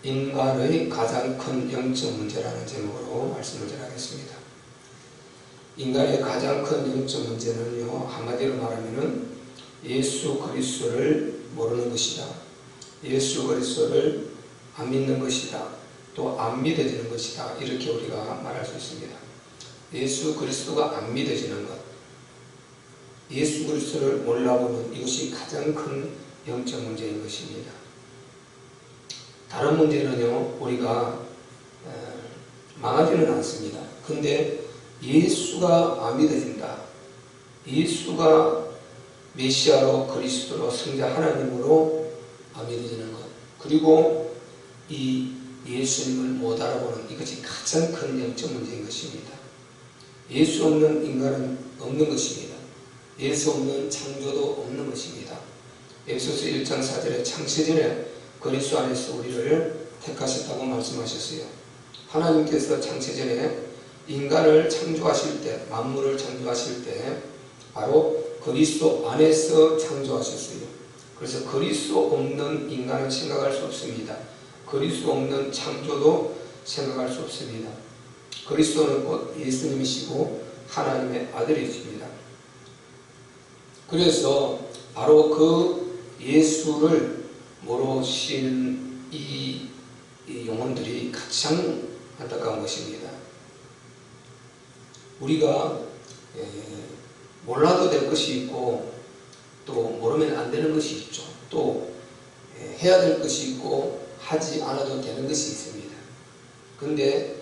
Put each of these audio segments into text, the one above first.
인간의 가장 큰 영적 문제라는 제목으로 말씀을 전하겠습니다. 인간의 가장 큰 영적 문제는요, 한마디로 말하면은 예수 그리스도를 모르는 것이다. 예수 그리스도를 안 믿는 것이다. 또 안 믿어지는 것이다. 이렇게 우리가 말할 수 있습니다. 예수 그리스도가 안 믿어지는 것, 예수 그리스도를 몰라보는 이것이 가장 큰 영적 문제인 것입니다. 다른 문제는요, 우리가 망하지는 않습니다. 근데 예수가 안 믿어진다. 예수가 메시아로 그리스도로 성자 하나님으로 안 믿어지는 것, 그리고 이 예수님을 못 알아보는 이것이 가장 큰 영적 문제인 것입니다. 예수 없는 인간은 없는 것입니다. 예수 없는 창조도 없는 것입니다. 에베소서 1장 4절에 창세전에 그리스도 안에서 우리를 택하셨다고 말씀하셨어요. 하나님께서 창세전에 인간을 창조하실 때, 만물을 창조하실 때 바로 그리스도 안에서 창조하셨어요. 그래서 그리스도 없는 인간은 생각할 수 없습니다. 그리스도 없는 창조도 생각할 수 없습니다. 그리스도는 곧 예수님이시고 하나님의 아들이십니다. 그래서 바로 그 예수를 모르시는 이 영혼들이 가장 안타까운 것입니다. 우리가 몰라도 될 것이 있고 또 모르면 안 되는 것이 있죠. 또 해야 될 것이 있고 하지 않아도 되는 것이 있습니다. 근데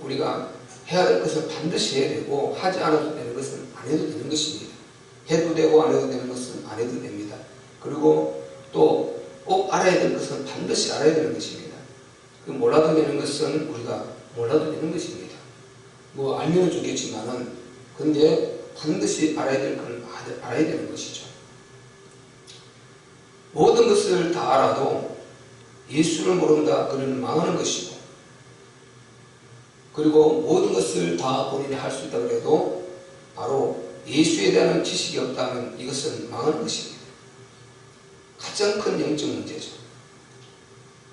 우리가 해야 될 것을 반드시 해야 되고 하지 않아도 되는 것은 안 해도 되는 것입니다. 해도 되고 안 해도 되는 것은 안 해도 됩니다. 그리고 또 꼭 알아야 될 것은 반드시 알아야 되는 것입니다. 몰라도 되는 것은 우리가 몰라도 되는 것입니다. 뭐 알면 좋겠지만은 근데 반드시 알아야 될 건 알아야 되는 것이죠. 모든 것을 다 알아도 예수를 모른다 그러면 망하는 것이고, 그리고 모든 것을 다 본인이 할 수 있다 그래도 바로 예수에 대한 지식이 없다면 이것은 망하는 것입니다. 가장 큰 영적 문제죠.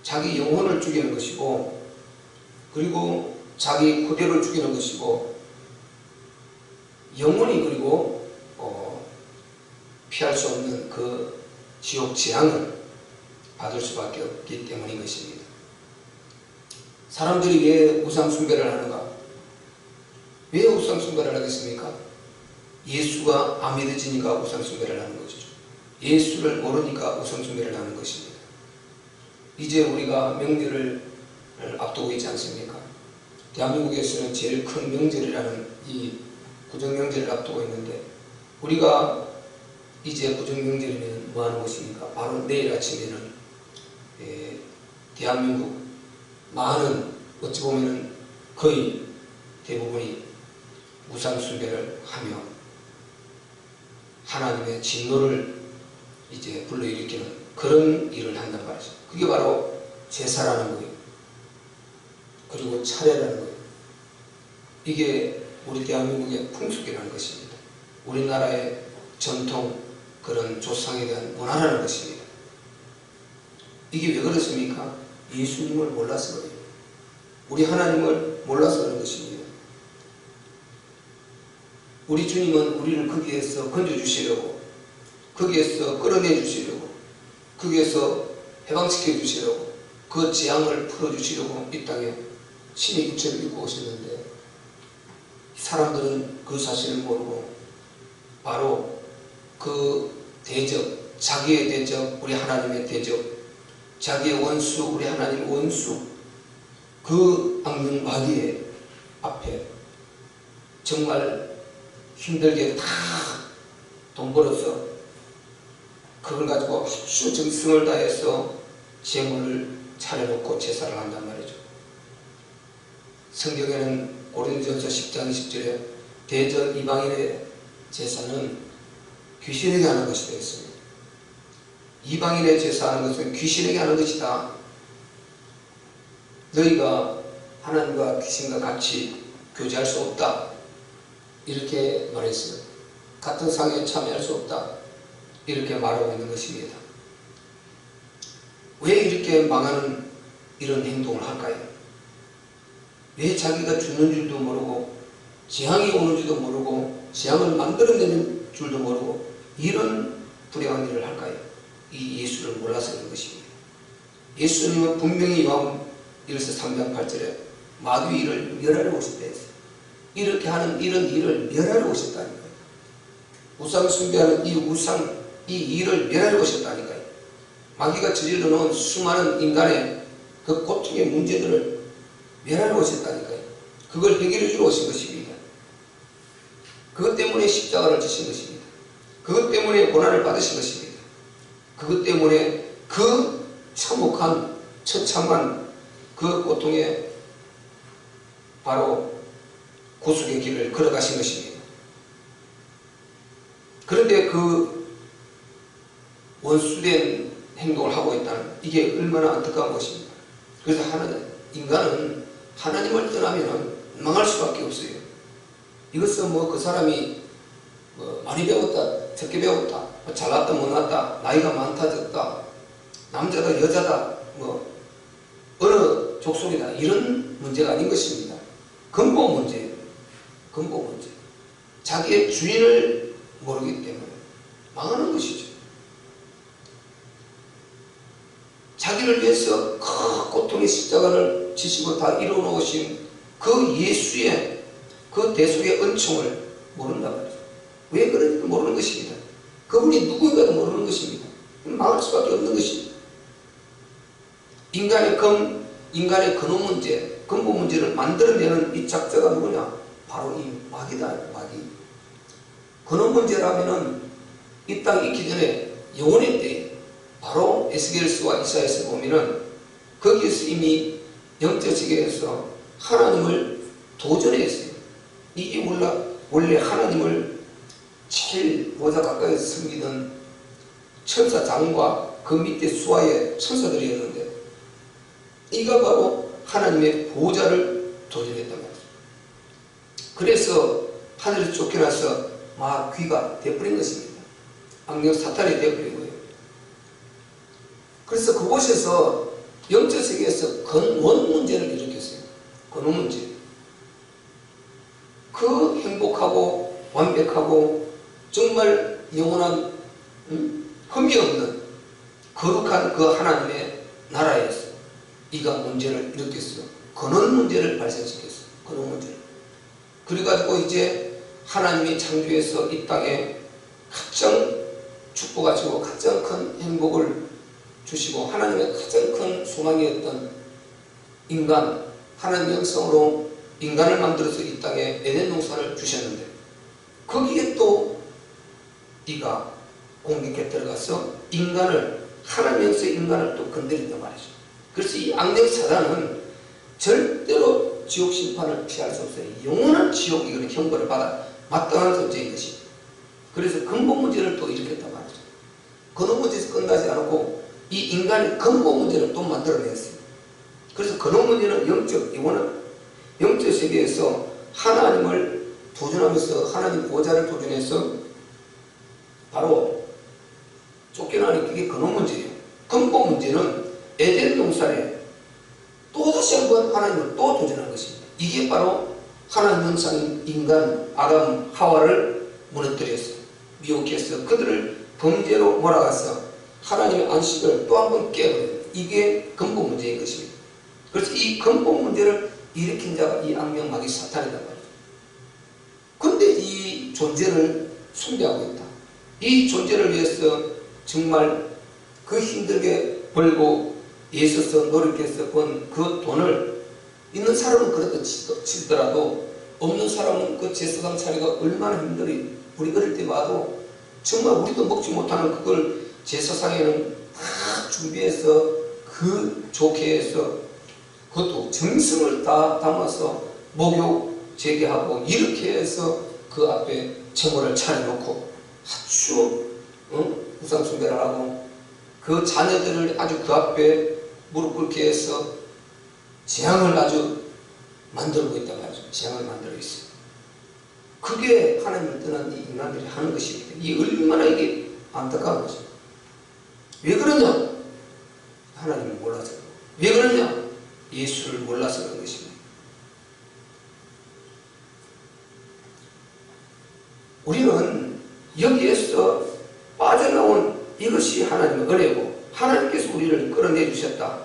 자기 영혼을 죽이는 것이고, 그리고 자기 구대를 죽이는 것이고, 영혼이 그리고 피할 수 없는 그 지옥 재앙을 받을 수밖에 없기 때문인 것입니다. 사람들이 왜 우상 숭배를 하는가? 왜 우상 숭배를 하겠습니까? 예수가 안 믿어지니까 우상 숭배를 하는 것이죠. 예수를 모르니까 우상 숭배를 하는 것입니다. 이제 우리가 명절을 앞두고 있지 않습니까? 대한민국에서는 제일 큰 명절이라는 이 구정명절을 앞두고 있는데, 우리가 이제 구정명절이면 뭐 하는 것입니까? 바로 내일 아침에는 대한민국 많은, 어찌 보면 거의 대부분이 우상 숭배를 하며 하나님의 진노를 이제 불러일으키는 그런 일을 한단 말이죠. 그게 바로 제사라는 거예요. 그리고 차례라는 거예요. 이게 우리 대한민국의 풍속이라는 것입니다. 우리나라의 전통, 그런 조상에 대한 문화라는 것입니다. 이게 왜 그렇습니까? 예수님을 몰라서 그래요. 우리 하나님을 몰라서 그런 것입니다. 우리 주님은 우리를 거기에서 건져주시려고, 거기에서 끌어내 주시려고, 거기에서 해방시켜 주시려고, 그 재앙을 풀어주시려고 이 땅에 신의 육체를 입고 오셨는데, 사람들은 그 사실을 모르고 바로 그 대적, 자기의 대적, 우리 하나님의 대적, 자기의 원수, 우리 하나님의 원수, 그 악령 마귀의 앞에 정말 힘들게 다 돈 벌어서 그걸 가지고 아주 정성을 다해서 제물을 차려놓고 제사를 한단 말이죠. 성경에는 고린도전서 10장 20절에 대적 이방인의 제사는 귀신에게 하는 것이 되었습니다. 이방인의 제사하는 것은 귀신에게 하는 것이다. 너희가 하나님과 귀신과 같이 교제할 수 없다. 이렇게 말했어요. 같은 상에 참여할 수 없다. 이렇게 말하고 있는 것입니다. 왜 이렇게 망하는 이런 행동을 할까요? 왜 자기가 죽는 줄도 모르고 재앙이 오는 줄도 모르고 재앙을 만들어내는 줄도 모르고 이런 불행한 일을 할까요? 이 예수를 몰라서 그런 것입니다. 예수님은 분명히 요한 1서 3장 8절에 마귀의 일을 멸하러 오셨다 했어요. 이렇게 하는 이런 일을 멸하러 오셨다니까요. 우상 숭배하는 이 일을 멸하러 오셨다니까요. 마귀가 저질러 놓은 수많은 인간의 그 고통의 문제들을 멸하러 오셨다니까요. 그걸 해결해 주러 오신 것입니다. 그것 때문에 십자가를 지신 것입니다. 그것 때문에 고난을 받으신 것입니다. 그것 때문에 그 참혹한 처참한 그 고통에 바로 구속의 길을 걸어가신 것입니다. 그런데 그 원수된 행동을 하고 있다는 이게 얼마나 안타까운 것입니까? 그래서 인간은 하나님을 떠나면 망할 수밖에 없어요. 이것은 뭐 그 사람이 많이 배웠다, 적게 배웠다, 잘났다, 못났다, 나이가 많다, 적다, 남자다, 여자다, 어느 족속이다, 이런 문제가 아닌 것입니다. 근본 문제예요. 근본 문제. 자기의 주인을 모르기 때문에 망하는 것이죠. 자기를 위해서 큰 고통의 십자가를 지시고 다 이루어놓으신 그 예수의 그 대속의 은총을 모른단 말이죠. 왜 그런지 모르는 것입니다. 그분이 누구인가도 모르는 것입니다. 망할 수밖에 없는 것입니다. 인간의 근원 문제, 근본 문제를 만들어내는 이 작자가 누구냐? 바로 이 마귀다. 마귀. 근원 문제라면은 이 땅에 있기 전에 영원의 때에 바로 에스겔서와 이사야에서 보면은 거기에서 이미 영적 세계에서 하나님을 도전했어요. 이게 원래 하나님을 제일 보좌 가까이서 섬기던 천사장과 그 밑에 수하의 천사들이었는데 이가 바로 하나님의 보좌를 도전했단 말이죠. 그래서 하늘에서 쫓겨나서 마귀가 되어버린 것입니다. 악령 사탄이 되어버린 거예요. 그래서 그곳에서 영적 세계에서 근원 문제를 일으켰어요. 근원 문제. 그 행복하고 완벽하고 정말 영원한 흠이 없는 거룩한 그 하나님의 나라에서 이가 문제를 일으켰어요. 근원 문제를 발생시켰어요. 근원 문제를. 그래가지고 이제 하나님이 창조해서 이 땅에 가장 축복하시고 가장 큰 행복을 주시고 하나님의 가장 큰 소망이었던 인간, 하나님 형성으로 인간을 만들어서 이 땅에 에덴 동산을 주셨는데 거기에 또 이가 공격에 들어가서 하나님 형성의 인간을 또 건드린단 말이죠. 그래서 이 악령 사단은 절대로 지옥 심판을 피할 수 없어요. 영원한 지옥, 이거는 형벌을 받아 마땅한 존재인 것입니다. 그래서 근본 문제를 또 일으켰단 말이죠. 근원 문제에서 끝나지 않고 이 인간의 근본 문제를 또 만들어냈어요. 그래서 근원 문제는 영원한 영적 세계에서 하나님을 도전하면서 하나님 보좌를 도전해서 바로 쫓겨나는 그게 근원 문제예요. 근본 문제는 에덴 동산에 또다시 한번 하나님을 또 도전한 것입니다. 이게 바로 하나님 형상인 인간 아담 하와를 무너뜨렸어요. 미혹해서 그들을 범죄로 몰아가서 하나님의 안식을 또 한번 깨버려요. 이게 근본 문제인 것입니다. 그래서 이 근본 문제를 일으킨 자가 이 악령 마귀 사탄이란 말이죠. 근데 이 존재를 숭배하고 있다. 이 존재를 위해서 정말 그 힘들게 벌고 애써서 노력해서 번 그 돈을 있는 사람은 그렇게 치더라도 없는 사람은 그 제사상 차리가 얼마나 힘들이 우리 어릴 때 봐도 정말 우리도 먹지 못하는 그걸 제사상에는 다 준비해서 그 좋게 해서 그것도 정성을 다 담아서 목욕 재개하고 이렇게 해서 그 앞에 제물을 차려놓고 아주 우상 숭배를 하고 그 자녀들을 아주 그 앞에 무릎 꿇게 해서 재앙을 아주 만들고 있단 말이죠. 재앙을 만들고 있어요. 그게 하나님을 떠난 이 인간들이 하는 것입니다. 이 얼마나 이게 안타까운 것입니다. 왜 그러냐? 하나님을 몰라서. 왜 그러냐? 예수를 몰라서 그런 것입니다. 우리는 여기에서 빠져나온 이것이 하나님의 은혜고 하나님께서 우리를 끌어내 주셨다.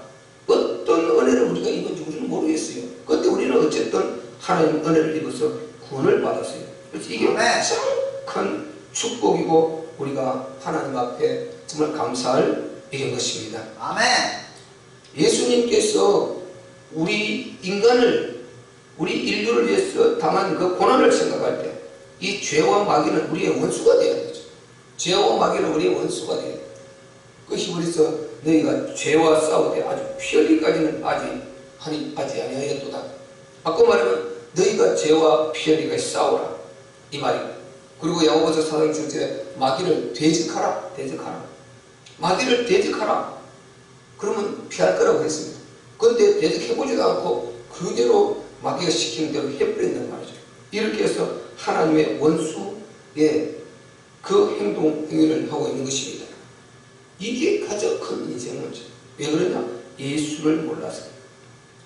어떤 은혜를 우리가 입은지 우리는 모르겠어요. 그런데 우리는 어쨌든 하나님의 은혜를 입어서 구원을 받았어요. 그래서 이게 가장 큰 축복이고 우리가 하나님 앞에 정말 감사할 일인 것입니다. 아멘. 예수님께서 우리 인간을, 우리 인류를 위해서 당한 그 고난을 생각할 때 이 죄와 마귀는 우리의 원수가 되어야 되죠. 죄와 마귀는 우리의 원수가 되어야 돼요. 그 히브리서 너희가 죄와 싸우되 아주 피 흘리기까지는 아직 아니하였도다. 바꿔 말하면 너희가 죄와 피 흘리기까지 싸우라 이 말이고, 그리고 야고보서 4장 7절에 마귀를 대적하라. 마귀를 대적하라. 그러면 피할 거라고 했습니다. 그런데 대적해보지도 않고 그대로 마귀가 시키는 대로 해버린단 말이죠. 이렇게 해서 하나님의 원수의 그 행위를 하고 있는 것입니다. 이게 가장 큰 인생 문제. 왜 그러냐? 예수를 몰라서.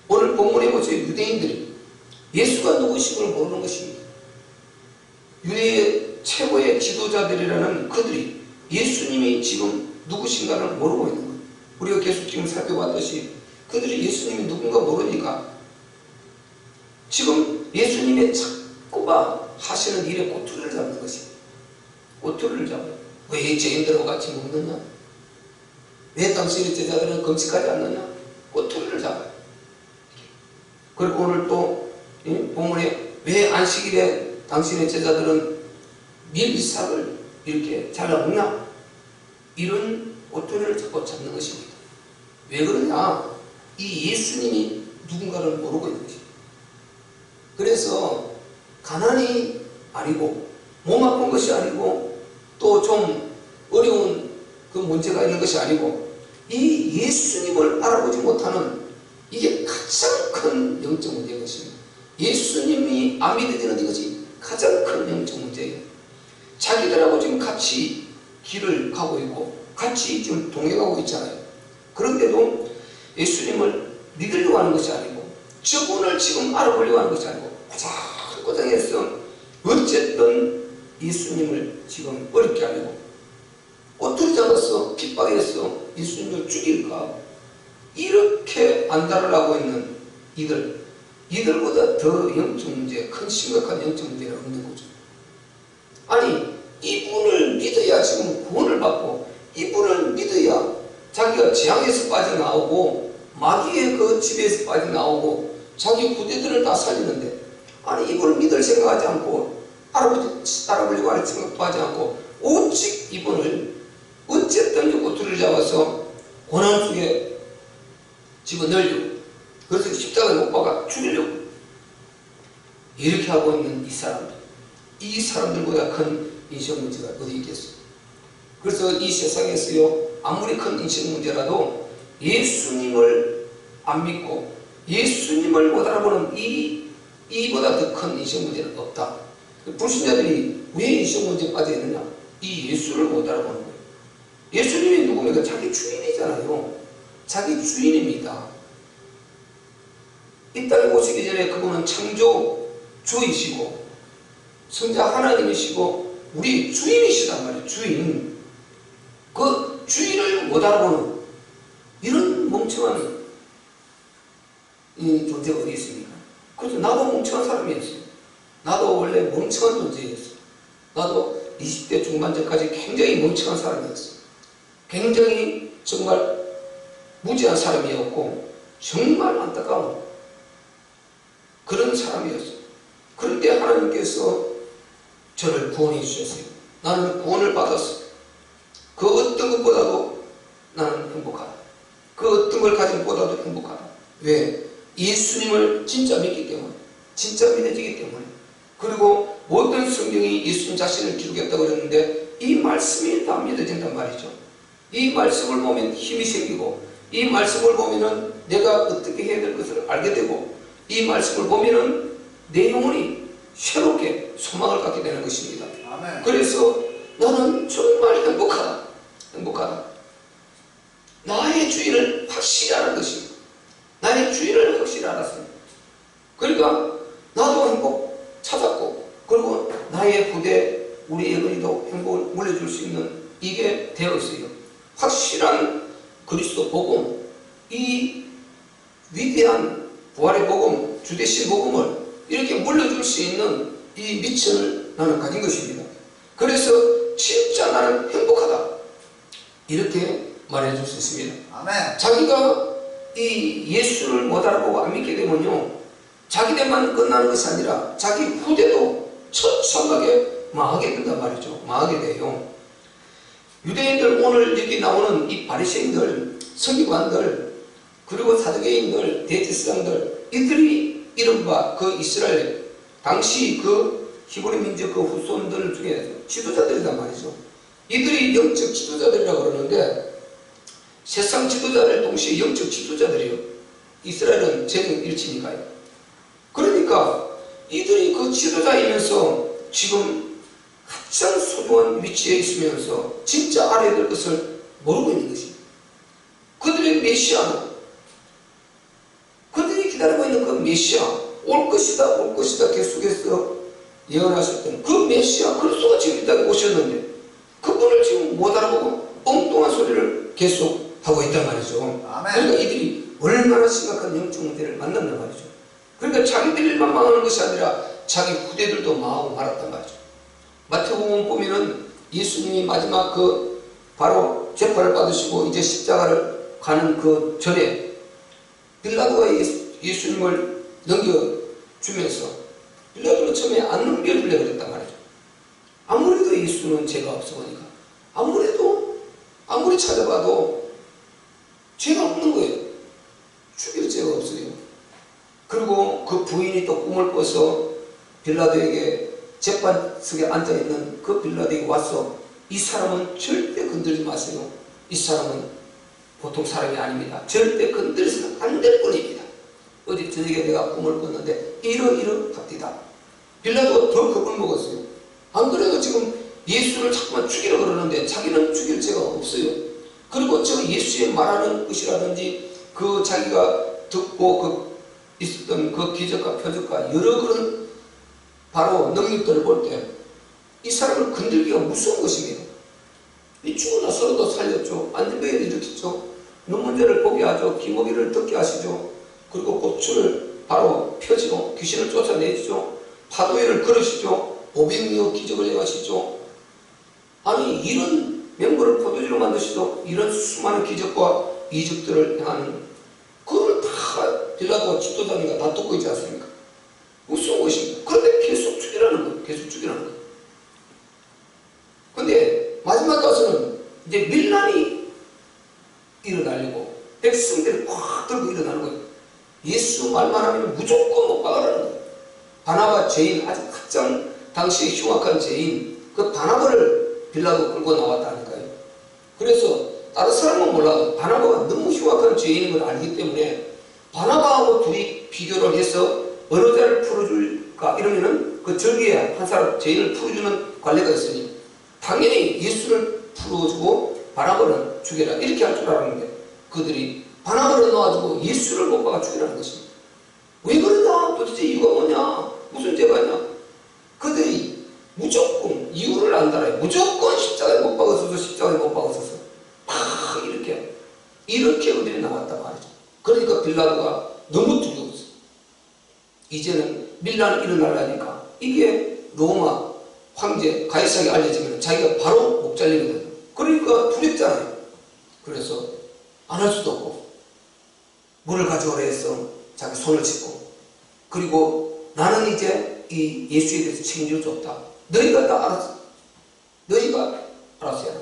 오늘 본문에 보세요. 유대인들이 예수가 누구심을 모르는 것입니다. 유대의 최고의 지도자들이라는 그들이 예수님이 지금 누구신가를 모르고 있는 거예요. 우리가 계속 지금 살펴봤듯이 그들이 예수님이 누군가 모르니까 지금 예수님의 자꾸만 하시는 일에 꼬투리를 잡는 것입니다. 꼬투리를 잡아요. 왜 죄인들하고 같이 먹느냐? 왜 당신의 제자들은 금식하지 않느냐? 꼬투리를 잡아요. 그리고 오늘 또 본문에 왜 안식일에 당신의 제자들은 밀비싹을 이렇게 잘라먹냐? 이런 꼬투리를 자꾸 잡는 것입니다. 왜 그러냐? 이 예수님이 누군가를 모르고 있는 것입니다. 그래서 가난이 아니고 몸 아픈 것이 아니고 또 좀 어려운 그 문제가 있는 것이 아니고 이 예수님을 알아보지 못하는 이게 가장 큰 영적 문제인 것입니다. 예수님이 안 믿어지는 이것이 가장 큰 영적 문제예요. 자기들하고 지금 같이 길을 가고 있고 같이 지금 동행하고 있잖아요. 그런데도 예수님을 믿으려고 하는 것이 아니고 저분을 지금 알아보려고 하는 것이 아니고 고장고장해서 어쨌든 예수님을 지금 어렵게 하려고 꼬투리 잡아서 핍박해서 예수님을 죽일까 이렇게 안달을 하고 있는 이들보다 더 영적 문제, 큰 심각한 영적 문제는 없는 거죠. 아니 이분을 믿어야 지금 구원을 받고 이분을 믿어야 자기가 재앙에서 빠져나오고 마귀의 그 지배에서 빠져나오고 자기 후대들을 다 살리는데 아니 이분을 믿을 생각하지 않고 알아보려고 할 생각도 하지 않고 오직 이분을 어쨌든 꼬투리를 잡아서 고난 속에 집어넣으려고 그래서 십자가에 못 박아 죽이려고 이렇게 하고 있는 이 사람들보다 큰 인생 문제가 어디 있겠어요. 그래서 이 세상에서요 아무리 큰 인생 문제라도 예수님을 안 믿고 예수님을 못 알아보는 이보다 더 큰 인생 문제는 없다. 불신자들이 왜 인생 문제에 빠져 있느냐? 이 예수를 못 알아보는 거예요. 예수님이 누굽니까? 자기 주인이잖아요. 자기 주인입니다. 이 땅에 오시기 전에 그분은 창조주이시고 성자 하나님이시고 우리 주인이시단 말이에요. 주인. 그 주인을 못 알아보는 이런 멍청한 이 존재가 어디 있습니까? 그래서 나도 멍청한 사람이었어요. 나도 원래 멍청한 존재였어요. 나도 20대 중반전까지 굉장히 멍청한 사람이었어요. 굉장히 정말 무지한 사람이었고 정말 안타까운 그런 사람이었어요. 그런데 하나님께서 저를 구원해 주셨어요. 나는 구원을 받았어요. 그 어떤 것보다도 나는 행복하다. 그 어떤 걸 가진 것보다도 행복하다. 왜? 예수님을 진짜 믿기 때문에, 진짜 믿어지기 때문에. 그리고 모든 성경이 예수님 자신을 기록했다고 그랬는데 이 말씀이 다 믿어진단 말이죠. 이 말씀을 보면 힘이 생기고 이 말씀을 보면은 내가 어떻게 해야 될 것을 알게 되고 이 말씀을 보면은 내 영혼이 새롭게 소망을 갖게 되는 것입니다. 아멘. 그래서 나는 정말 행복하다. 나의 주인을 확실히 아는 것입니다. 나의 주인을 줄 알았습니다. 그러니까 나도 행복 찾았고, 그리고 나의 부대 우리 예근이도 행복을 물려줄 수 있는 이게 되었어요. 확실한 그리스도 복음, 이 위대한 부활의 복음, 주되신 복음을 이렇게 물려줄 수 있는 이 미천을 나는 가진 것입니다. 그래서 진짜 나는 행복하다, 이렇게 말해줄 수 있습니다. 아멘. 자기가 이 예수를 못 알아보고 안 믿게 되면요, 자기들만 끝나는 것이 아니라 자기 후대도 처참하게 망하게 된단 말이죠. 망하게 돼요. 유대인들, 오늘 여기 나오는 이 바리새인들, 서기관들, 그리고 사두개인들, 대제사장들, 이들이 이른바 그 이스라엘 당시 그 히브리 민족 그 후손들 중에 지도자들이란 말이죠. 이들이 영적 지도자들이라고 그러는데, 세상 지도자를 동시에 영적 지도자들이에요. 이스라엘은 재능일치니까요. 그러니까 이들이 그 지도자이면서 지금 가장 소중한 위치에 있으면서 진짜 알아야 될 것을 모르고 있는 것입니다. 그들의 메시아는, 그들이 기다리고 있는 그 메시아, 올 것이다 올 것이다 계속해서 예언하셨던 그 메시아 그리스도가 지금 이 땅에 오셨는데 그분을 지금 못 알아보고 엉뚱한 소리를 계속 하고 있단 말이죠. 아멘. 그러니까 이들이 얼마나 심각한 영적 문제를 만났단 말이죠. 그러니까 자기들만 망하는 것이 아니라 자기 후대들도 망하고 말았단 말이죠. 마태복음 보면은 예수님이 마지막 그 바로 재판을 받으시고 이제 십자가를 가는 그 전에 빌라도가 예수님을 넘겨주면서, 빌라도는 처음에 안 넘겨주려고 그랬단 말이죠. 아무래도 예수는 죄가 없어 보니까 아무리 찾아봐도 죄가 없는 거예요. 죽일 죄가 없어요. 그리고 그 부인이 또 꿈을 꿔서 빌라도에게 재판석에 앉아있는 그 빌라도에게 와서, 이 사람은 절대 건드리지 마세요. 이 사람은 보통 사람이 아닙니다. 절대 건드려서는 안 될 뿐입니다. 어디 저녁에 내가 꿈을 꿨는데 이러합디다. 빌라도가 더 겁을 먹었어요. 안 그래도 지금 예수를 자꾸만 죽이려 그러는데 자기는 죽일 죄가 없어요. 그리고 저 예수의 말하는 것이라든지 그 자기가 듣고 그 있었던 그 기적과 표적과 여러 그런 바로 능력들을 볼 때 이 사람을 건들기가 무서운 것입니다. 이 죽으나 서로도 살렸죠. 안전병을 일으켰죠. 눈문제를 보게 하죠. 기모기를 듣게 하시죠. 그리고 고추를 바로 펴지고 귀신을 쫓아내시죠. 파도위를 걸으시죠. 500여 기적을 행하시죠. 아니, 이런 맹물을 포도주로 만드시죠. 이런 수많은 기적과 이적들을 행하는, 그걸 다 빌라도가 지도자니까 다 듣고 있지 않습니까? 무서운 것입니다. 그런데 계속 죽이라는 거예요. 계속 죽이라는 거예요. 근데 마지막 가서는 이제 밀란이 일어나려고 백성들이 꽉 들고 일어나는 거예요. 예수 말만 하면 무조건 못 박으라는 거예요. 바나바 죄인, 아주 가장 당시 흉악한 죄인, 그 바나바를 빌라도 끌고 나왔다니까요. 그래서 다른 사람은 몰라도 바나바가 너무 흉악한 죄인인 걸 알기 때문에 바나바하고 둘이 비교를 해서 어느 자를 풀어줄까 이러면은 그 절기에 한 사람 죄인을 풀어주는 관례가 있으니 당연히 예수를 풀어주고 바나바는 죽여라 이렇게 할 줄 알았는데 그들이 바나바를 넣어가지고 예수를 못 박아 죽이라는 것입니다. 왜 그러냐? 도대체 이유가 뭐냐? 무슨 죄가 있냐? 그들이 무조건 이유를 안달아요. 무조건 십자가에 못 박아서서 십자가에 못 박아서서 이렇게 그들이 나왔단 말이죠. 그러니까 빌라도가 너무 두려웠어요. 이제는 밀란이 일어나려니까 이게 로마 황제 가이사에게 알려지면 자기가 바로 목 잘리거든요. 그러니까 두렵잖아요. 그래서 안 할 수도 없고 물을 가져오라 해서 자기 손을 씻고, 그리고 나는 이제 이 예수에 대해서 책임질 수 없다. 너희가 다 알았어. 너희가 알아서 해라.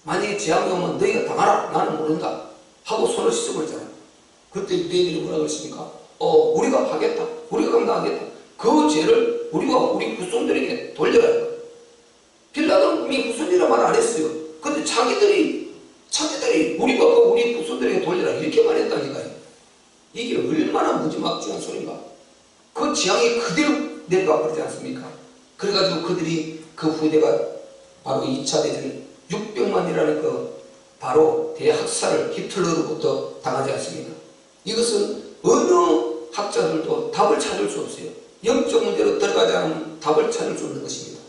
만약에 재앙이 오면 너희가 당하라. 나는 모른다. 하고 손을 씻어버리잖아요. 그때 유대인들이 뭐라 그랬습니까? 우리가 하겠다. 우리가 감당하겠다. 그 죄를 우리가 우리 후손들에게 돌려야 한다. 빌라도는 이미 후손이라 말 안 했어요. 근데 자기들이 우리가 우리 후손들에게 돌려라 이렇게 말했다니까요. 이게 얼마나 무지막지한 소린가. 그 재앙이 그대로 내려가 버리지 않습니까? 그래가지고 그들이 그 후대가 바로 2차 대전 600만이라는 그 바로 대학살을 히틀러로부터 당하지 않습니까? 이것은 어느 학자들도 답을 찾을 수 없어요. 영적 문제로 들어가지 않으면 답을 찾을 수 없는 것입니다.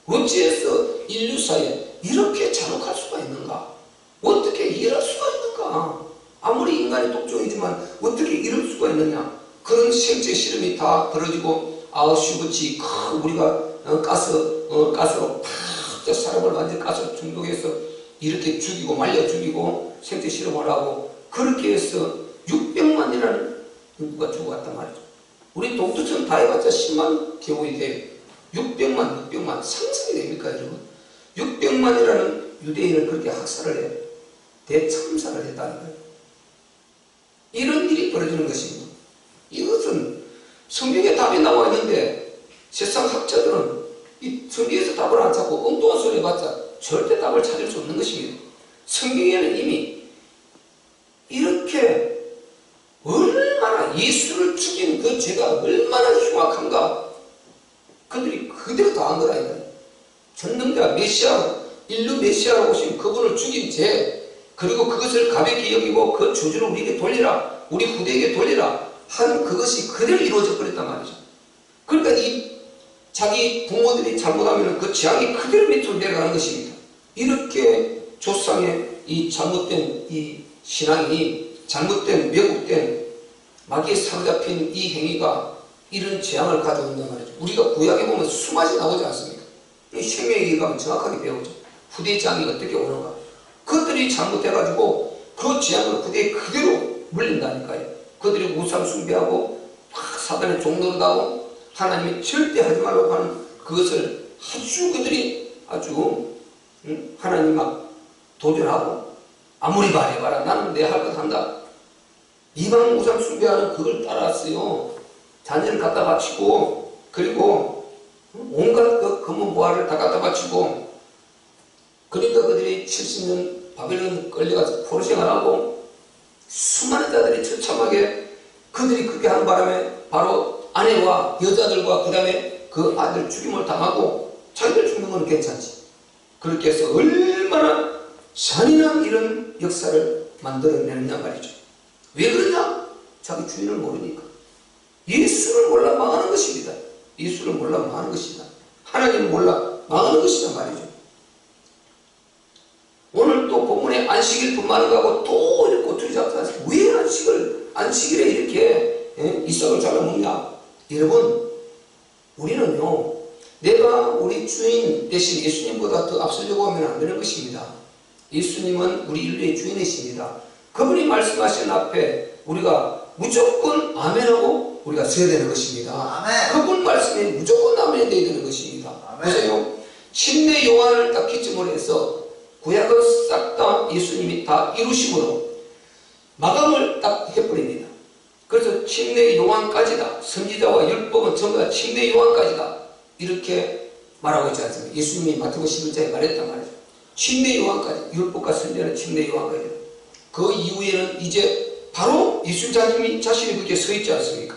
어찌해서 인류사에 이렇게 잔혹할 수가 있는가? 어떻게 이럴 수가 있는가? 아무리 인간의 독종이지만 어떻게 이럴 수가 있느냐? 그런 생체 실험이 다 벌어지고 아우슈비츠 우리가 가스로 다 사람을 완전 가스로 중독해서 이렇게 죽이고 말려 죽이고 생체 실험을 하고 그렇게 해서 600만이라는 인구가 죽어갔단 말이죠. 우리 동두천 다 해봤자 10만 개월이 돼요. 600만 상상이 됩니까 여러분? 600만이라는 유대인을 그렇게 학살을 해요. 대참사를 했다는 거예요. 이런 일이 벌어지는 것입니다. 이것은 성경에 답이 나와 있는데 세상 학자들은 이 성경에서 답을 안 찾고 엉뚱한 소리 해봤자 절대 답을 찾을 수 없는 것입니다. 성경에는 이미 이렇게 얼마나 예수를 죽인 그 죄가 얼마나 흉악한가 그들이 그대로 당한 거라니까. 전능자 메시아 인류 메시아로 오신 그분을 죽인 죄 그리고 그것을 가볍게 여기고 그 저주를 우리에게 돌리라 우리 후대에게 돌리라 한 그것이 그대로 이루어져 버렸단 말이죠. 그러니까 이 자기 부모들이 잘못하면 그 재앙이 그대로 밑으로 내려가는 것입니다. 이렇게 조상의 이 잘못된 이 신앙이 잘못된 왜곡된 마귀에 사로잡힌 이 행위가 이런 재앙을 가져온단 말이죠. 우리가 구약에 보면 수맛이 나오지 않습니까? 이 생명에게 가면 정확하게 배우죠. 후대의 재앙이 어떻게 오는가. 그들이 잘못해가지고 그 재앙을 후대에 그대로 물린다니까요. 그들이 우상 숭배하고 사단의 종노릇하고 하나님이 절대 하지 말라고 하는 그것을 아주 그들이 아주 하나님 막 도전하고 아무리 말해봐라 나는 내 할 것 한다. 이방 우상 숭배하는 그걸 따라왔어요. 자녀를 갖다 바치고 그리고 온갖 그 금은 보화를 다 갖다 바치고 그러니까 그들이 70년 바벨론 끌려가서 포로 생활하고 수많은 자들이 처참하게 그들이 그렇게 하는 바람에 바로 아내와 여자들과 그 다음에 그 아들 죽임을 당하고 자기들 죽는 건 괜찮지. 그렇게 해서 얼마나 잔인한 이런 역사를 만들어내느냐 말이죠. 왜 그러냐? 자기 주인을 모르니까. 예수를 몰라 망하는 것입니다. 예수를 몰라 망하는 것이다. 하나님을 몰라 망하는 것이다 말이죠. 오늘 또 본문에 안식일 분만을 가고 또 이렇게 꼬투리 잡잖아요. 왜 안식일에 이렇게 이삭을 잘라 먹냐? 여러분, 우리는요, 내가 우리 주인 대신 예수님보다 더 앞서려고 하면 안 되는 것입니다. 예수님은 우리 인류의 주인이십니다. 그분이 말씀하신 앞에 우리가 무조건 아멘하고 우리가 서야 되는 것입니다. 아멘. 그분 말씀에 무조건 아멘이 되어야 되는 것입니다. 아멘. 보세요. 침례 요한을 딱 기점으로 해서 구약은 싹 다 예수님이 다 이루심으로 마감을 딱 해버립니다. 그래서 침례 요한까지다. 선지자와 율법은 전부 다 침례 요한까지다. 이렇게 말하고 있지 않습니까? 예수님이 마태복음 11장에 말했단 말이죠. 침례 요한까지. 율법과 선지자는 침례 요한까지다. 그 이후에는 이제 바로 예수 자신이 그렇게 서 있지 않습니까?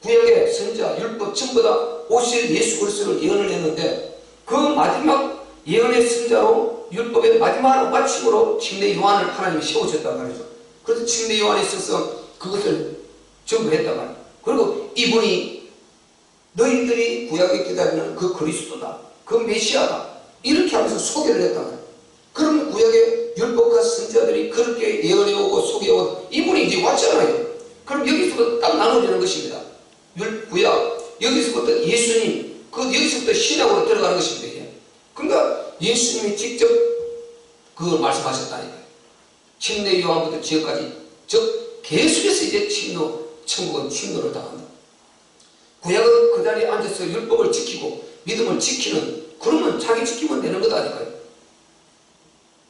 구약의 선지자, 율법 전부 다 오실 예수 그리스도를 예언을 했는데 그 마지막 예언의 선자로 율법의 마지막 마침으로 침례 요한을 하나님이 세우셨단 말이죠. 그래서 침례 요한에 있어서 그것을 전부 했단 말이에요. 그리고 이분이 너희들이 구약에 기다리는 그 그리스도다. 그 메시아다. 이렇게 하면서 소개를 했단 말이에요. 그럼 구약의 율법과 선지자들이 그렇게 예언해오고 소개해온 이분이 이제 왔잖아요. 그럼 여기서부터 딱 나눠지는 것입니다. 구약, 여기서부터 예수님, 여기서부터 신약으로 들어가는 것입니다. 그러니까 예수님이 직접 그걸 말씀하셨다니까요. 침례 요한부터 지금까지, 즉 계속해서 이제 천국은 침노를 당한다. 구약은 그 자리에 앉아서 율법을 지키고 믿음을 지키는, 그러면 자기 지키면 되는 거다니까요.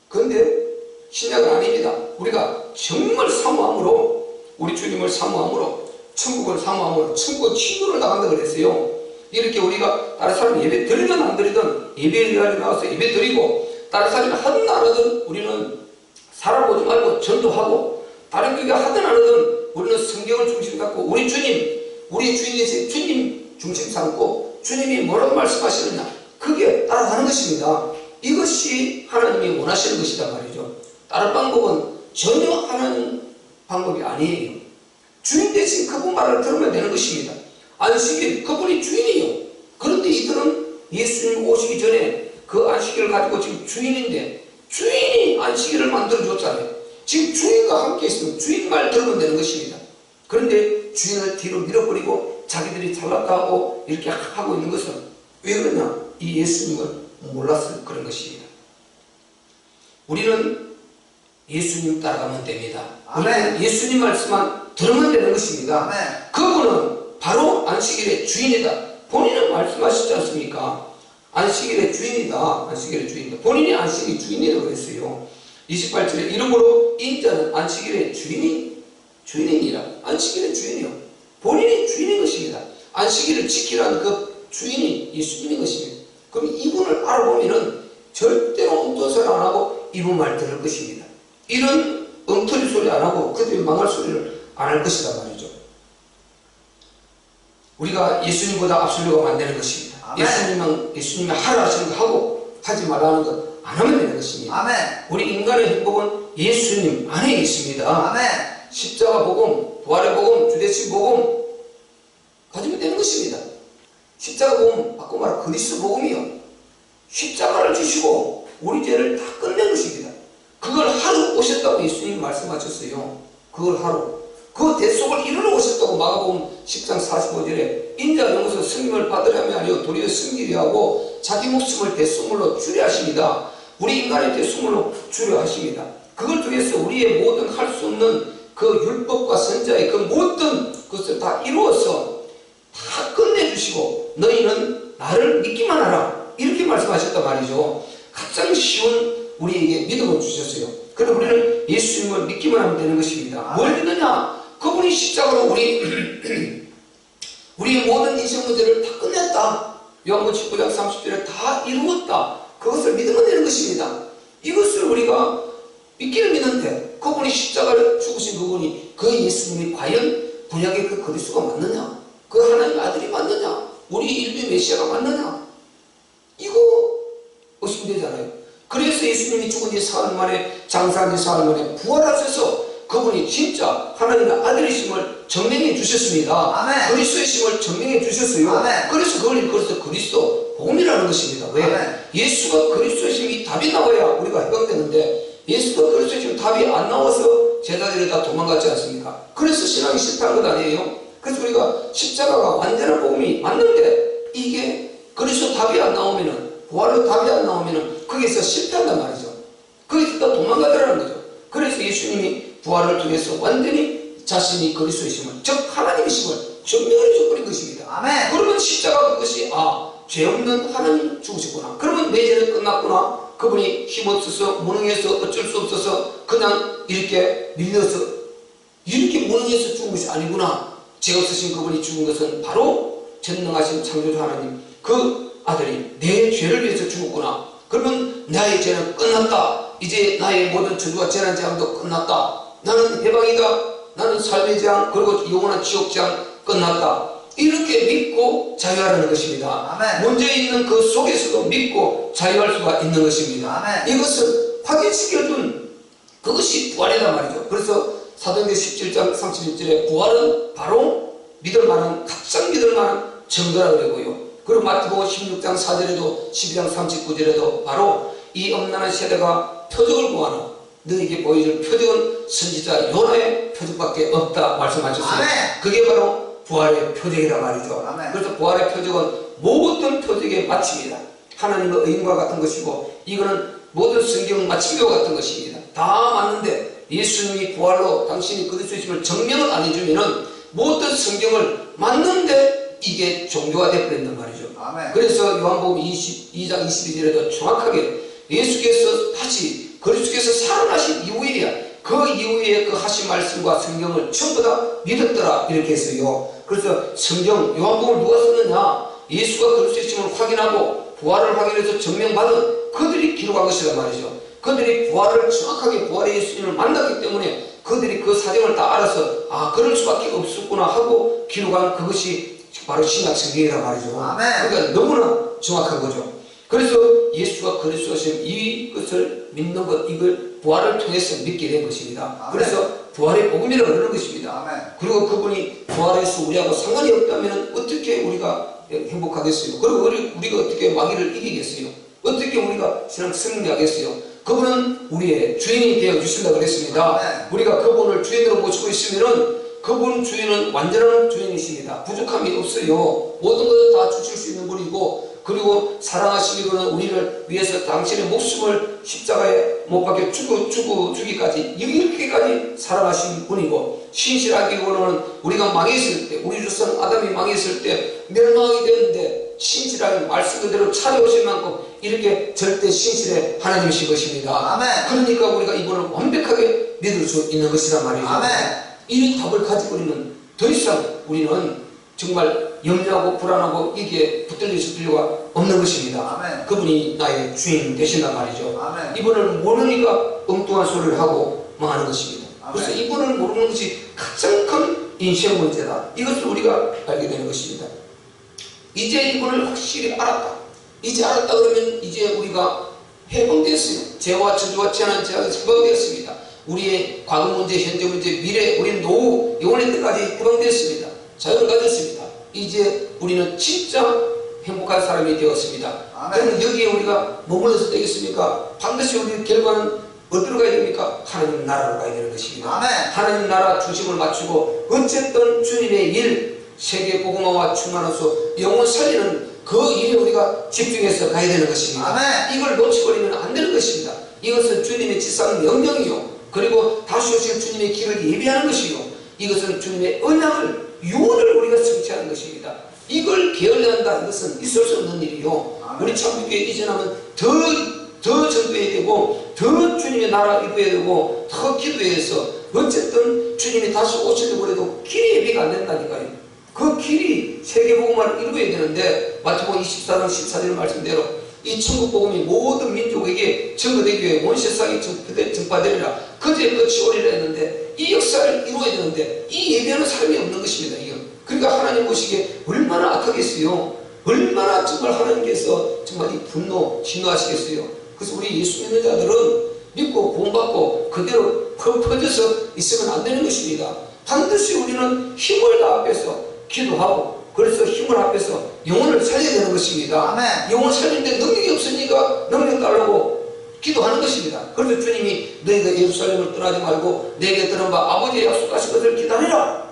그런데 신약은 아닙니다. 우리가 정말 사모함으로, 우리 주님을 사모함으로, 천국을 사모함으로 천국은 침노를 당한다고 그랬어요. 이렇게 우리가 다른 사람이 예배 드리든 안 드리든 예배에 나와서 예배 드리고 다른 사람이 하든 안 하든 우리는 사람 보지 말고 전도하고 다른 교회가 하든 안 하든 우리는 성경을 중심 갖고 우리 주님, 우리 주인이신 주님 중심 삼고 주님이 뭐라고 말씀하시느냐 그게 따라가는 것입니다. 이것이 하나님이 원하시는 것이다 말이죠. 다른 방법은 전혀 하는 방법이 아니에요. 주인 대신 그분 말을 들으면 되는 것입니다. 안식일 그분이 주인이요. 그런데 이들은 예수님 오시기 전에 그 안식일을 가지고 지금 주인인데 주인이 안식일을 만들어줬잖아요. 지금 주인과 함께 있으면 주인 말 들으면 되는 것입니다. 그런데 주인을 뒤로 밀어버리고 자기들이 잘났다 하고 이렇게 하고 있는 것은 왜 그러냐? 이 예수님을 몰라서 그런 것입니다. 우리는 예수님 따라가면 됩니다. 우리는 예수님 말씀만 들으면 되는 것입니다. 그분은 바로 안식일의 주인이다. 본인은 말씀하시지 않습니까? 안식일의 주인이다. 안식일의 주인이다. 본인이 안식일의 주인이라고 했어요. 28절에 이러므로 인자는 안식일의 주인이니라. 안식일의 주인이요. 본인이 주인인 것입니다. 안식일을 지키라는 그 주인이 예수님인 것입니다. 그럼 이분을 알아보면은 절대로 엉뚱한 소리 안 하고 이분 말 들을 것입니다. 이런 엉터리 소리 안 하고 그들이 망할 소리를 안 할 것이란 말이죠. 우리가 예수님보다 앞서려고 안 되는 것입니다. 예수님이 하라 하시는 거 하고 하지 말라는 것 안 하면 되는 것입니다. 아멘. 우리 인간의 행복은 예수님 안에 있습니다. 아멘. 십자가 복음, 부활의 복음, 주대식 복음 가지면 되는 것입니다. 십자가 복음, 바꿔 말하면 그리스도 복음이요. 십자가를 주시고 우리 죄를 다 끝낸 것입니다. 그걸 하러 오셨다고 예수님이 말씀하셨어요. 그걸 하러. 그 대속을 이루러 오셨다고 마가복음 10장 45절에 인자 영어서 승림을 받으려면 아니요 도리어 승기리 하고 자기 목숨을 대속물로 주려 하십니다. 우리 인간의 대속물로 주려 하십니다. 그걸 통해서 우리의 모든 할 수 없는 그 율법과 선자의 그 모든 것을 다 이루어서 다 끝내주시고 너희는 나를 믿기만 하라 이렇게 말씀하셨단 말이죠. 가장 쉬운 우리에게 믿음을 주셨어요. 그래서 우리는 예수님을 믿기만 하면 되는 것입니다. 뭘 믿느냐? 그분이 십자가로 우리의 모든 인생 문제를 다 끝냈다. 요한복음 19장 30절에 다 이루었다. 그것을 믿으면 되는 것입니다. 이것을 우리가 믿기를 믿는데 그분이 십자가를 죽으신 그분이 그 예수님이 과연 구약의 그 그리스도가 맞느냐? 그 하나님의 아들이 맞느냐? 우리 인류의 메시아가 맞느냐? 이거 의심되잖아요. 그래서 예수님이 죽은 지 사흘 만에 장사한 지 사흘 만에 부활하셔서 그분이 진짜 하나님의 아들이심을 증명해 주셨습니다. 아멘. 그리스도이심을 증명해 주셨어요. 아멘. 그래서 그래서 그리스도 복음이라는 것입니다. 왜? 아멘. 예수가 그리스도이심이 답이 나와야 우리가 해방되는데 예수가 그리스도이심 답이 안 나와서 제자들이 다 도망갔지 않습니까? 그래서 신앙이 실패한 것 아니에요? 그래서 우리가 십자가가 완전한 복음이 맞는데 이게 그리스도 답이 안 나오면은 부활로 답이 안 나오면은 거기서 실패한단 말이죠. 거기서 다 도망가더라는 거죠. 그래서 예수님이 부활을 통해서 완전히 자신이 그리스도이심을 즉 하나님이심을 증명을 해줘버린 것입니다. 아멘. 그러면 십자가 그것이 죄 없는 하나님 죽으셨구나. 그러면 내 죄는 끝났구나. 그분이 힘없어서 무능해서 어쩔 수 없어서 그냥 이렇게 밀려서 이렇게 무능해서 죽은 것이 아니구나. 죄 없으신 그분이 죽은 것은 바로 전능하신 창조주 하나님 그 아들이 내 죄를 위해서 죽었구나. 그러면 나의 죄는 끝났다. 이제 나의 모든 저주와 재난 재앙도 끝났다. 나는 해방이다. 나는 삶의 재앙 그리고 영원한 지옥 재앙 끝났다. 이렇게 믿고 자유하라는 것입니다. 아멘. 문제 있는 그 속에서도 믿고 자유할 수가 있는 것입니다. 아멘. 이것을 확인시켜준 그것이 부활이란 말이죠. 그래서 사도행전 17장 31절에 부활은 바로 믿을만한 가장 믿을만한 증거라고 그러고요. 그리고 마태복음 16장 4절에도 12장 39절에도 바로 이 엄난한 세대가 표적을 구하는 너에게 보여줄 표적은 선지자 요나의 표적밖에 없다 말씀하셨습니다. 아멘. 그게 바로 부활의 표적이란 말이죠. 아멘. 그래서 부활의 표적은 모든 표적의 마침이다. 하나님의 의인과 같은 것이고 이거는 모든 성경 마침표 같은 것입니다. 다 맞는데 예수님이 부활로 당신이 그리스도이심을 증명을 안 해주면은 모든 성경을 맞는데 이게 종교가 되어버린단 말이죠. 아멘. 그래서 요한복음 22장 22절에도 정확하게 예수께서 다시 그리스도께서 살아나신 이후에야 그 이후에 그 하신 말씀과 성경을 전부 다 믿었더라 이렇게 했어요. 그래서 성경 요한복음을 누가 썼느냐? 예수가 그리스도이심을 확인하고 부활을 확인해서 증명받은 그들이 기록한 것이란 말이죠. 그들이 부활을 정확하게 부활의 예수님을 만났기 때문에 그들이 그 사정을 다 알아서 그럴 수밖에 없었구나 하고 기록한 그것이 바로 신약 성경이란 말이죠. 아멘. 그러니까 너무나 정확한 거죠. 그래서 예수가 그리스도이심 이것을 믿는 것 이걸 부활을 통해서 믿게 된 것입니다. 아멘. 그래서 부활의 복음이라고 그러는 것입니다. 아멘. 그리고 그분이 부활해서 우리하고 상관이 없다면 어떻게 우리가 행복하겠어요? 그리고 우리가 어떻게 마귀를 이기겠어요? 어떻게 우리가 신앙 승리하겠어요? 그분은 우리의 주인이 되어 주신다고 그랬습니다. 아멘. 우리가 그분을 주인으로 모시고 있으면은 그분 주인은 완전한 주인이십니다. 부족함이 없어요. 모든 것을 다 주실 수 있는 분이고, 그리고 사랑하시기로는 우리를 위해서 당신의 목숨을 십자가에 못 박혀 주기까지 이렇게까지 사랑하신 분이고, 신실하기로는 우리가 망했을 때, 우리 조상 아담이 망했을 때 멸망하게 되는데 신실하게 말씀 그대로 찾아오실 만큼 이렇게 절대 신실해 하나님이신 것입니다. 아멘. 그러니까 우리가 이분을 완벽하게 믿을 수 있는 것이란 말이죠. 아멘. 이 답을 가지고 우리는 더 이상 우리는 정말 염려하고 불안하고 이게 붙들릴 필요가 없는 것입니다. 아멘. 그분이 나의 주인 되신단 말이죠. 아멘. 이분을 모르니까 엉뚱한 소리를 하고 망하는 것입니다. 아멘. 그래서 이분을 모르는 것이 가장 큰 인생 문제다. 이것을 우리가 알게 되는 것입니다. 이제 이분을 확실히 알았다. 이제 알았다 그러면 이제 우리가 해방되었어요. 죄와 저주와 재난 제약에서 해방되었습니다. 우리의 과거 문제, 현재 문제, 미래, 우리는 노후, 영원의 때까지 해방되었습니다. 자유를 가졌습니다. 이제 우리는 진짜 행복한 사람이 되었습니다. 그러면 여기에 우리가 머물러서 되겠습니까? 반드시 우리 결과는 어디로 가야 됩니까? 하나님 나라로 가야 되는 것입니다. 아멘. 하나님 나라 중심을 맞추고 어쨌든 주님의 일, 세계 복음화와 충만해서 영혼 살리는 그 일에 우리가 집중해서 가야 되는 것입니다. 아멘. 이걸 놓쳐버리면 안 되는 것입니다. 이것은 주님의 지상 명령이요, 그리고 다시 오실 주님의 길을 예비하는 것이요, 이것은 주님의 언약을, 유언을 우리가 성취하는 것입니다. 이걸 게을리한다, 이것은 있을 수 없는 일이요. 우리 참교회 이전하면 더 전도해야 되고, 더 주님의 나라 이루어야 되고, 더 기도해서 어쨌든 주님이 다시 오시려고 해도 길이 예비가 안 된다니까요. 그 길이 세계복음화를 이루어야 되는데, 마태복음 24장 14절 말씀대로 이 천국복음이 모든 민족에게 전거되기 위해 온 세상에 전파되리라, 그제 끝이 오리라 했는데, 이 역사를 이루어야 되는데 이 예배하는 삶이 없는 것입니다. 이거. 그러니까 하나님 보시기에 얼마나 악하겠어요. 얼마나 정말 하나님께서 정말 이 진노하시겠어요. 그래서 우리 예수 믿는 자들은 믿고 구원받고 그대로 퍼져서 있으면 안 되는 것입니다. 반드시 우리는 힘을 다합해서 기도하고, 그래서 힘을 합해서 영혼을 살려야 되는 것입니다. 아멘. 영혼 살리는데 능력이 없으니까 능력 달라고 기도하는 것입니다. 그래서 주님이 너희가 예루살렘을 떠나지 말고 내게 들은 바 아버지의 약속하신 것을 기다리라.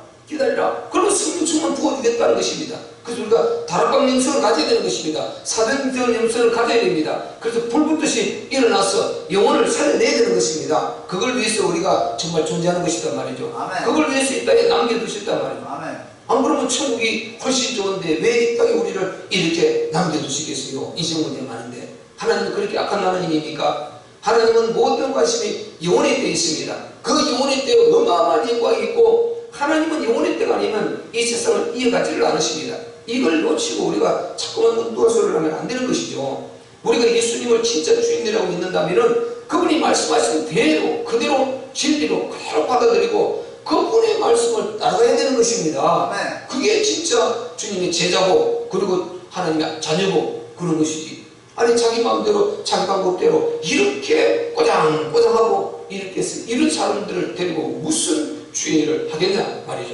그러면 성령 충만 부어주겠다는 것입니다. 그래서 우리가 다락방 영성을 가져야 되는 것입니다. 사도행전 영성을 가져야 됩니다. 그래서 불붙듯이 일어나서 영혼을 살려내야 되는 것입니다. 그걸 위해서 우리가 정말 존재하는 것이단 말이죠. 아멘. 그걸 위해서 이 땅에 남겨두셨단 말이죠. 아멘. 안 그러면 천국이 훨씬 좋은데 왜 이 땅에 우리를 이렇게 남겨두시겠어요? 인생 문제 많은데. 하나님은 그렇게 악한 하나님입니까? 하나님은 모든 관심이 영혼의 때에 있습니다. 그 영혼의 때에 어마어마한 영광이 있고, 하나님은 영혼의 때가 아니면 이 세상을 이어가지를 않으십니다. 이걸 놓치고 우리가 자꾸만 엉뚱한 소리를 하면 안 되는 것이죠. 우리가 예수님을 진짜 주인이라고 믿는다면 그분이 말씀하신 대로, 그대로 진리로 그대로 받아들이고 그분의 말씀을 따라가야 되는 것입니다. 아멘. 그게 진짜 주님의 제자고, 그리고 하나님의 자녀고 그런 것이지. 아니 자기 마음대로 자기 방법대로 이렇게 꼬장꼬장하고 이렇게 해서 이런 사람들을 데리고 무슨 주인을 하겠냐 말이죠.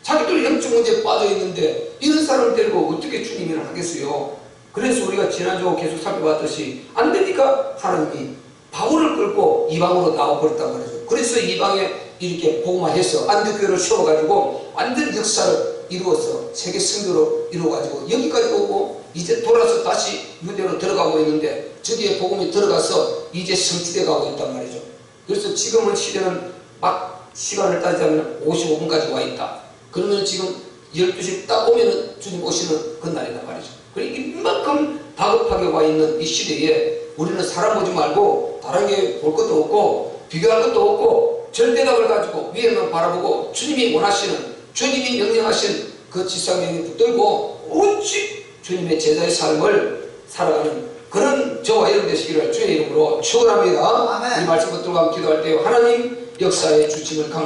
자기들 영적 문제에 빠져있는데 이런 사람을 데리고 어떻게 주님을 하겠어요? 그래서 우리가 지난주 계속 살펴봤듯이 안 되니까 하나님이 바울을 끌고 이방으로 나와버렸단 말이죠. 그래서 이방에 이렇게 복음화해서 안디교회를 세워가지고 완전 역사를 이루어서 세계 선교로 이루어가지고 여기까지 오고, 이제 돌아서 다시 유대로 들어가고 있는데 저기에 복음이 들어가서 이제 성취돼 가고 있단 말이죠. 그래서 지금은 시대는 막 시간을 따지자면 55분까지 와 있다. 그러면 지금 12시 딱 오면은 주님 오시는 그 날이란 말이죠. 그러니까 이만큼 다급하게 와 있는 이 시대에 우리는 사람 보지 말고 다른 게 볼 것도 없고 비교할 것도 없고 절대답을 가지고 위에만 바라보고 주님이 원하시는, 주님이 명령하신 그 지상명에 붙들고 오직 주님의 제자의 삶을 살아가는 그런 저와 여러분 되시기를 주의 이름으로 축원합니다. 아멘. 이 말씀 붙들고 함께 기도할 때 하나님 역사의 주침을 감사합니다.